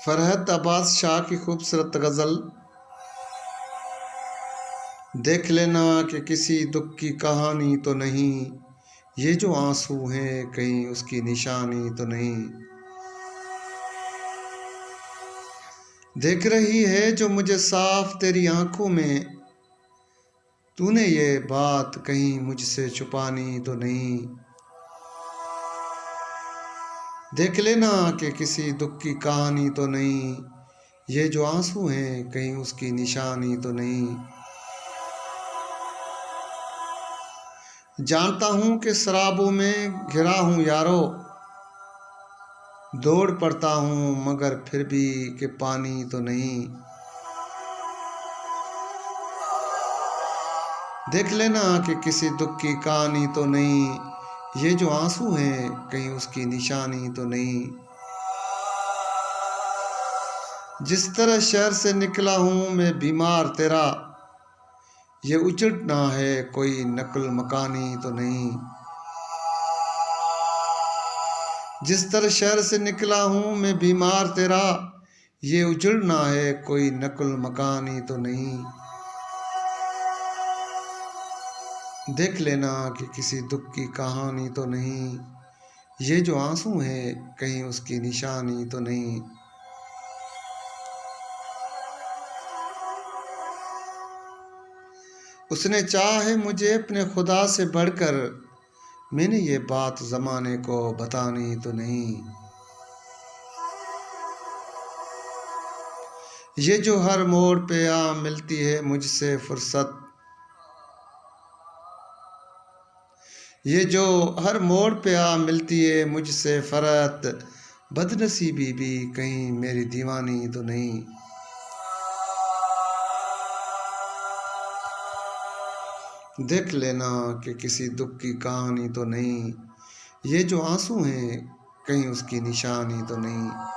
फरहत अब्बास शाह की खूबसूरत गज़ल। देख लेना कि किसी दुख की कहानी तो नहीं, ये जो आंसू हैं कहीं उसकी निशानी तो नहीं। देख रही है जो मुझे साफ तेरी आंखों में, तूने ये बात कहीं मुझसे छुपानी तो नहीं। देख लेना कि किसी दुख की कहानी तो नहीं, ये जो आंसू हैं कहीं उसकी निशानी तो नहीं। जानता हूँ कि शराबों में घिरा हूँ यारो, दौड़ पड़ता हूँ मगर फिर भी कि पानी तो नहीं। देख लेना कि किसी दुख की कहानी तो नहीं, ये जो आंसू हैं कहीं उसकी निशानी तो नहीं। जिस तरह शहर से निकला हूँ मैं बीमार तेरा, ये उजड़ना है कोई नकल मकानी तो नहीं। जिस तरह शहर से निकला हूँ मैं बीमार तेरा, ये उजड़ना है कोई नकल मकानी तो नहीं। देख लेना कि किसी दुख की कहानी तो नहीं, ये जो आंसू हैं कहीं उसकी निशानी तो नहीं। उसने चाहे मुझे अपने खुदा से बढ़कर, मैंने ये बात ज़माने को बतानी तो नहीं। ये जो हर मोड़ पे आ मिलती है मुझसे फुर्सत, ये जो हर मोड़ पे आ मिलती है मुझसे फरत, बदनसीबी भी कहीं मेरी दीवानी तो नहीं। देख लेना कि किसी दुख की कहानी तो नहीं, ये जो आंसू हैं कहीं उसकी निशानी तो नहीं।